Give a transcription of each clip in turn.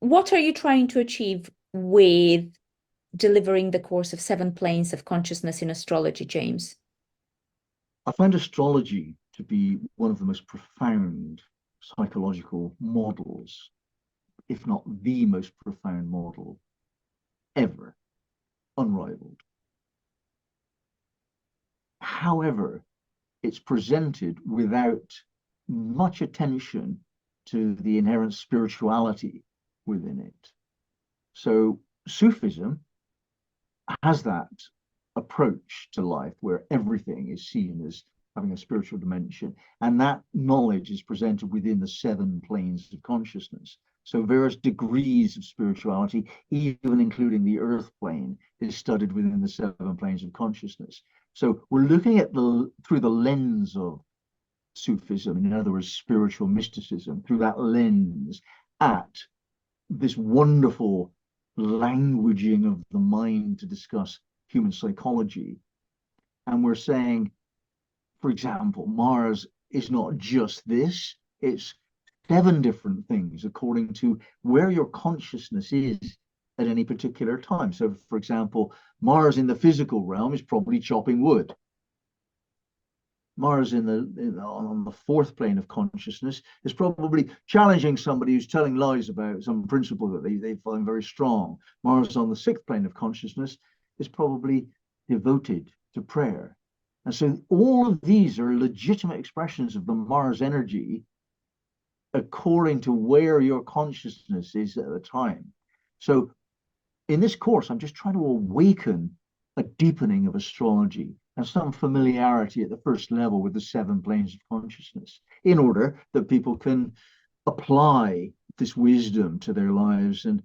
what are you trying to achieve with delivering the course of 7 planes of consciousness in astrology, James? I find astrology to be one of the most profound psychological models, if not the most profound model ever, unrivaled. However, it's presented without much attention to the inherent spirituality within it. So Sufism has that approach to life where everything is seen as having a spiritual dimension, and that knowledge is presented within the 7 planes of consciousness. So various degrees of spirituality, even including the earth plane, is studied within the 7 planes of consciousness. So we're looking at through the lens of Sufism, in other words, spiritual mysticism, through that lens at this wonderful languaging of the mind to discuss human psychology. And we're saying, for example, Mars is not just this, it's 7 different things according to where your consciousness is at any particular time. So, for example, Mars in the physical realm is probably chopping wood. Mars on the 4th plane of consciousness is probably challenging somebody who's telling lies about some principle that they find very strong. Mars on the 6th plane of consciousness is probably devoted to prayer. And so all of these are legitimate expressions of the Mars energy according to where your consciousness is at the time. So in this course, I'm just trying to awaken a deepening of astrology and some familiarity at the first level with the 7 planes of consciousness in order that people can apply this wisdom to their lives and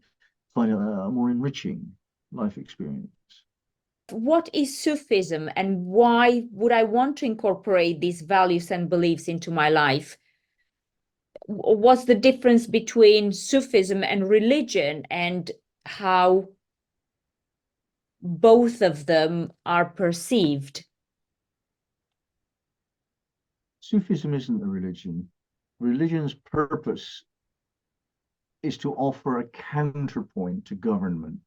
find a more enriching life experience. What is Sufism and why would I want to incorporate these values and beliefs into my life? What's the difference between Sufism and religion and how both of them are perceived? Sufism isn't a religion. Religion's purpose is to offer a counterpoint to government,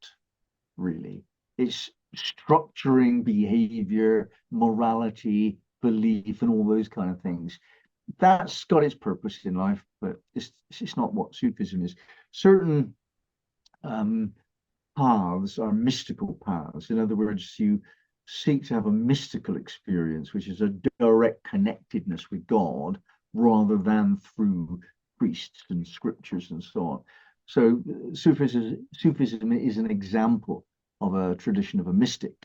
really. It's structuring behavior, morality, belief, and all those kind of things. That's got its purpose in life, but it's not what Sufism is. Certain paths are mystical paths. In other words, you seek to have a mystical experience, which is a direct connectedness with God rather than through priests and scriptures and so on. So Sufism is an example of a tradition of a mystic,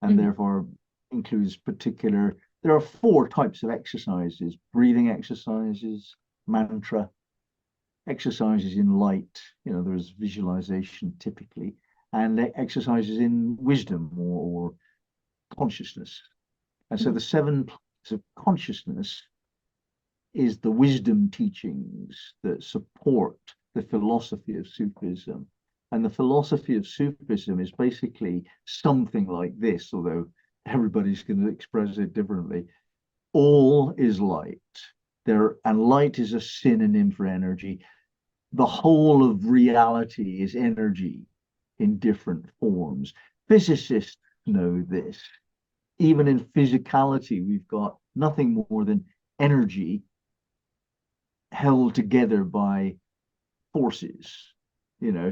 and therefore includes particular. There are 4 types of exercises: breathing exercises, mantra, exercises in light, there's visualization typically, and exercises in wisdom or consciousness. And so the 7 planes of consciousness is the wisdom teachings that support the philosophy of Sufism. And the philosophy of Sufism is basically something like this, although everybody's going to express it differently. All is light. And light is a synonym for energy. The whole of reality is energy in different forms. Physicists know this. Even in physicality, we've got nothing more than energy held together by forces.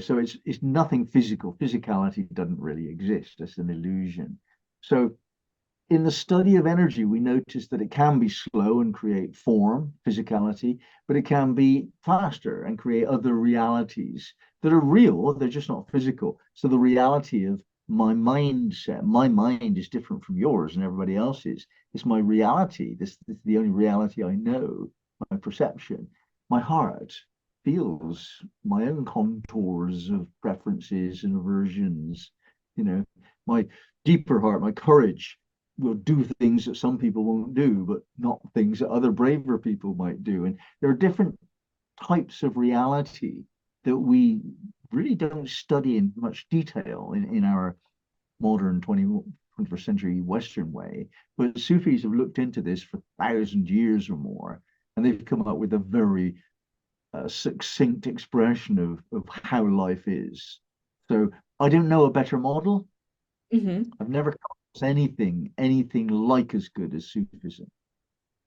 So it's nothing physical. Physicality doesn't really exist. It's an illusion. So in the study of energy, we notice that it can be slow and create form, physicality, but it can be faster and create other realities that are real. They're just not physical. So the reality of my mindset, my mind is different from yours and everybody else's. It's my reality. This is the only reality I know, my perception. My heart feels my own contours of preferences and aversions. My deeper heart, my courage will do things that some people won't do, but not things that other braver people might do. And there are different types of reality that we really don't study in much detail in our modern 21st century Western way. But Sufis have looked into this for 1,000 years or more, and they've come up with a very a succinct expression of how life is. So I don't know a better model. Mm-hmm. I've never come across anything like as good as Sufism.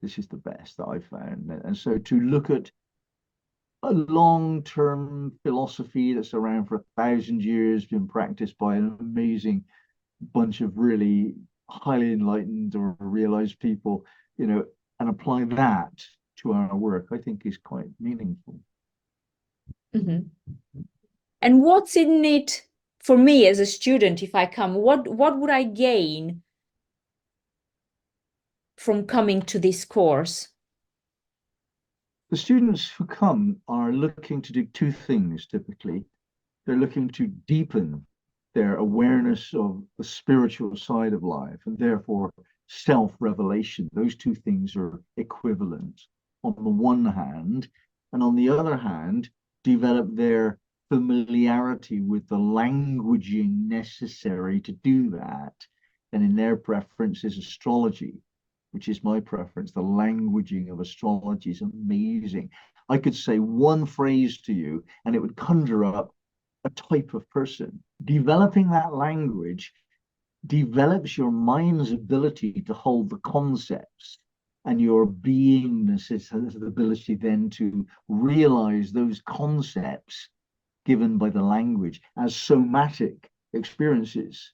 This is the best that I've found. And so to look at a long-term philosophy that's around for 1,000 years, been practiced by an amazing bunch of really highly enlightened or realized people, and apply that to our work, I think is quite meaningful. Mm-hmm. And what's in it for me as a student if I come? What would I gain from coming to this course? The students who come are looking to do two things typically. They're looking to deepen their awareness of the spiritual side of life and therefore self-revelation. Those two things are equivalent on the one hand, and on the other hand, develop their familiarity with the languaging necessary to do that. And in their preference is astrology, which is my preference. The languaging of astrology is amazing. I could say one phrase to you and it would conjure up a type of person. Developing that language develops your mind's ability to hold the concepts, and your beingness has the ability then to realize those concepts given by the language as somatic experiences.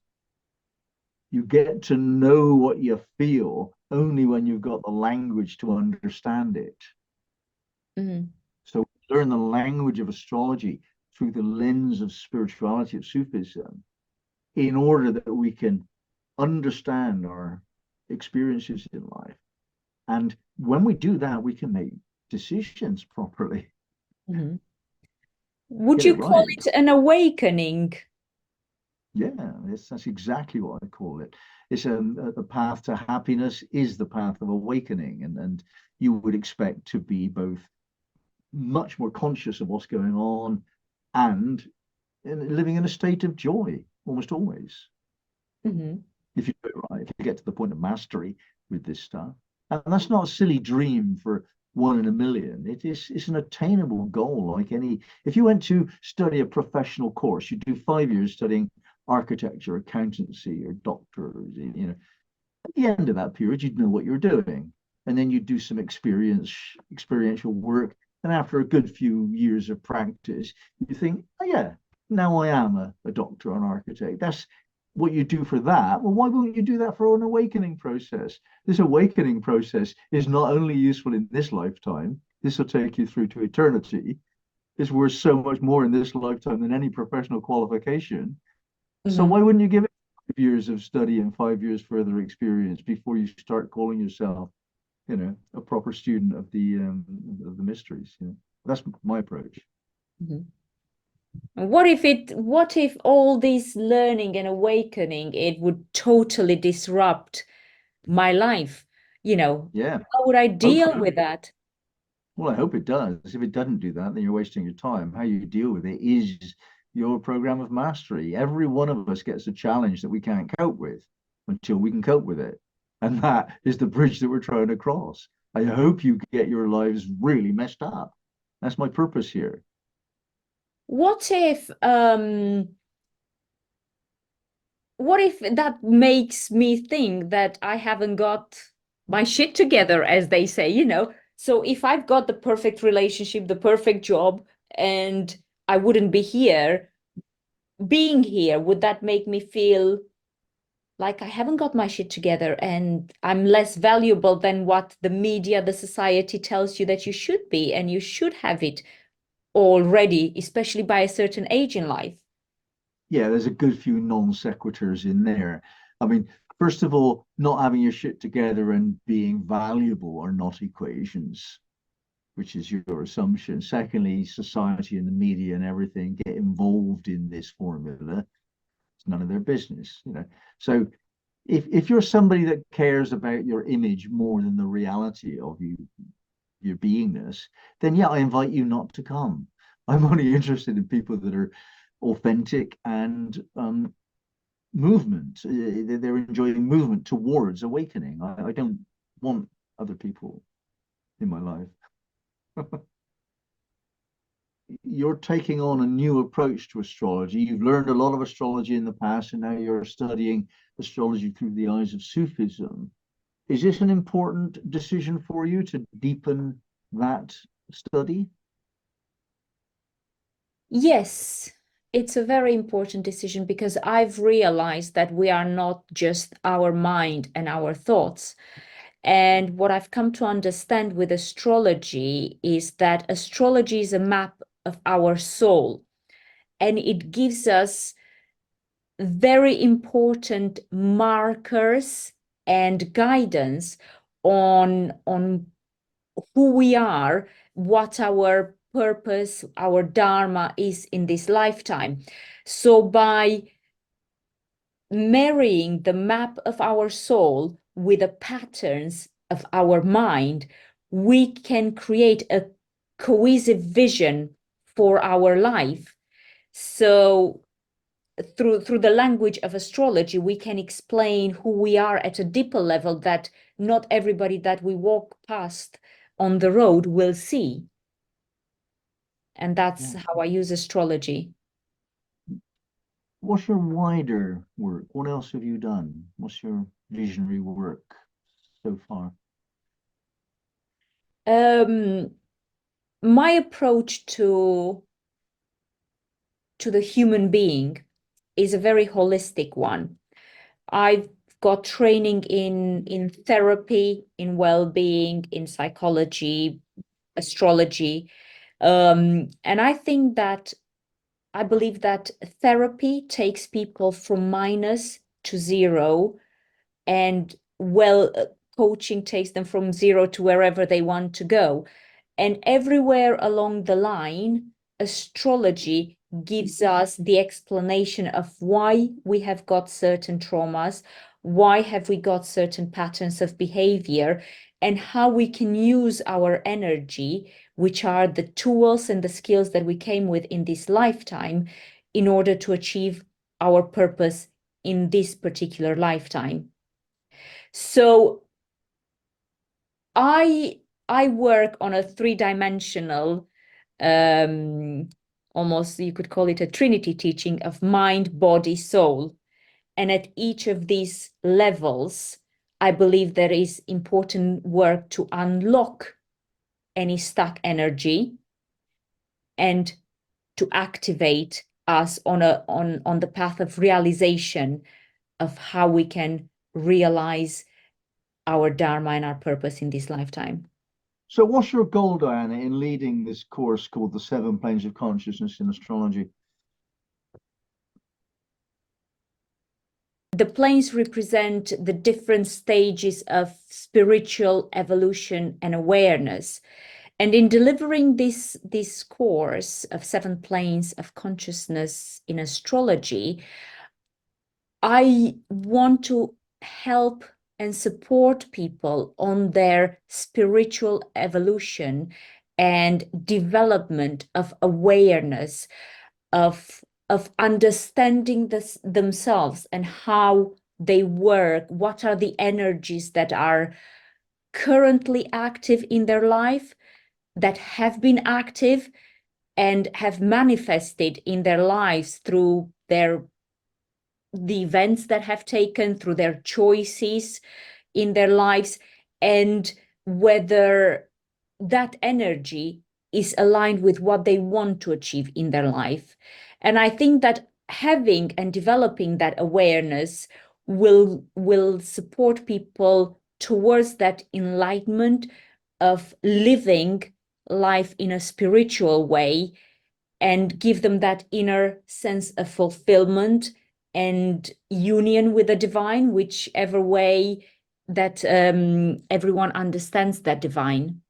You get to know what you feel only when you've got the language to understand it. Mm-hmm. So learn the language of astrology through the lens of spirituality, of Sufism, in order that we can understand our experiences in life. And when we do that, we can make decisions properly, Mm-hmm. Would get it you call right. it an awakening? Yeah, that's exactly what I call it. It's the path to happiness is the path of awakening, and you would expect to be both much more conscious of what's going on and living in a state of joy almost always. Mm-hmm. If you do it right, if you get to the point of mastery with this stuff. And that's not a silly dream for one in a million. It's an attainable goal. Like any, if you went to study a professional course, you do 5 years studying architecture, accountancy, or doctors. At the end of that period, you'd know what you're doing, and then you'd do some experiential work. And after a good few years of practice, you think, oh yeah, now I am a doctor or an architect. That's what you do for that. Well, why won't you do that for an awakening process? This awakening process is not only useful in this lifetime, this will take you through to eternity. It's worth so much more in this lifetime than any professional qualification. So Mm-hmm. why wouldn't you give it 5 years of study and 5 years further experience before you start calling yourself, a proper student of the mysteries? That's my approach. Mm-hmm. What if all this learning and awakening, it would totally disrupt my life? Yeah, How would I deal hopefully. with that? Well, I hope it does. If it doesn't do that, then you're wasting your time. How you deal with it is your program of mastery. Every one of us gets a challenge that we can't cope with until we can cope with it. And that is the bridge that we're trying to cross. I hope you get your lives really messed up. That's my purpose here. What if that makes me think that I haven't got my shit together, as they say? So if I've got the perfect relationship, the perfect job, and I wouldn't be here, being here, would that make me feel like I haven't got my shit together and I'm less valuable than what the media, the society tells you that you should be, and you should have it already, especially by a certain age in life? Yeah, there's a good few non sequiturs in there. I mean, first of all, not having your shit together and being valuable are not equations, which is your assumption. Secondly, society and the media and everything get involved in this formula. It's none of their business. So if you're somebody that cares about your image more than the reality of your beingness, then yeah, I invite you not to come. I'm only interested in people that are authentic and movement. They're enjoying movement towards awakening. I don't want other people in my life. you're taking on a new approach to astrology. You've learned a lot of astrology in the past, and now you're studying astrology through the eyes of Sufism. Is this an important decision for you to deepen that study? Yes, it's a very important decision because I've realized that we are not just our mind and our thoughts. And what I've come to understand with astrology is that astrology is a map of our soul, and it gives us very important markers and guidance on who we are, what our purpose, our dharma is in this lifetime. So by marrying the map of our soul with the patterns of our mind, we can create a cohesive vision for our life. So through the language of astrology, we can explain who we are at a deeper level that not everybody that we walk past on the road will see. And that's Yeah. how I use astrology. What's your wider work? What else have you done? What's your visionary work so far? My approach to the human being is a very holistic one. I've got training in therapy, in well-being, in psychology, astrology. And I believe that therapy takes people from minus to zero, and coaching takes them from zero to wherever they want to go. And everywhere along the line, astrology gives us the explanation of why we have got certain traumas, why have we got certain patterns of behavior, and how we can use our energy, which are the tools and the skills that we came with in this lifetime, in order to achieve our purpose in this particular lifetime. So I work on a three-dimensional, almost you could call it a trinity teaching of mind, body, soul. And at each of these levels, I believe there is important work to unlock any stuck energy and to activate us on the path of realization of how we can realize our dharma and our purpose in this lifetime. So, what's your goal, Diana, in leading this course called the Seven Planes of Consciousness in Astrology? The planes represent the different stages of spiritual evolution and awareness. And in delivering this course of seven planes of consciousness in astrology, I want to help and support people on their spiritual evolution and development of awareness, of understanding themselves and how they work, what are the energies that are currently active in their life, that have been active and have manifested in their lives through the events that have taken, through their choices in their lives, and whether that energy is aligned with what they want to achieve in their life. And I think that having and developing that awareness will support people towards that enlightenment of living life in a spiritual way, and give them that inner sense of fulfillment and union with the divine, whichever way that everyone understands that divine.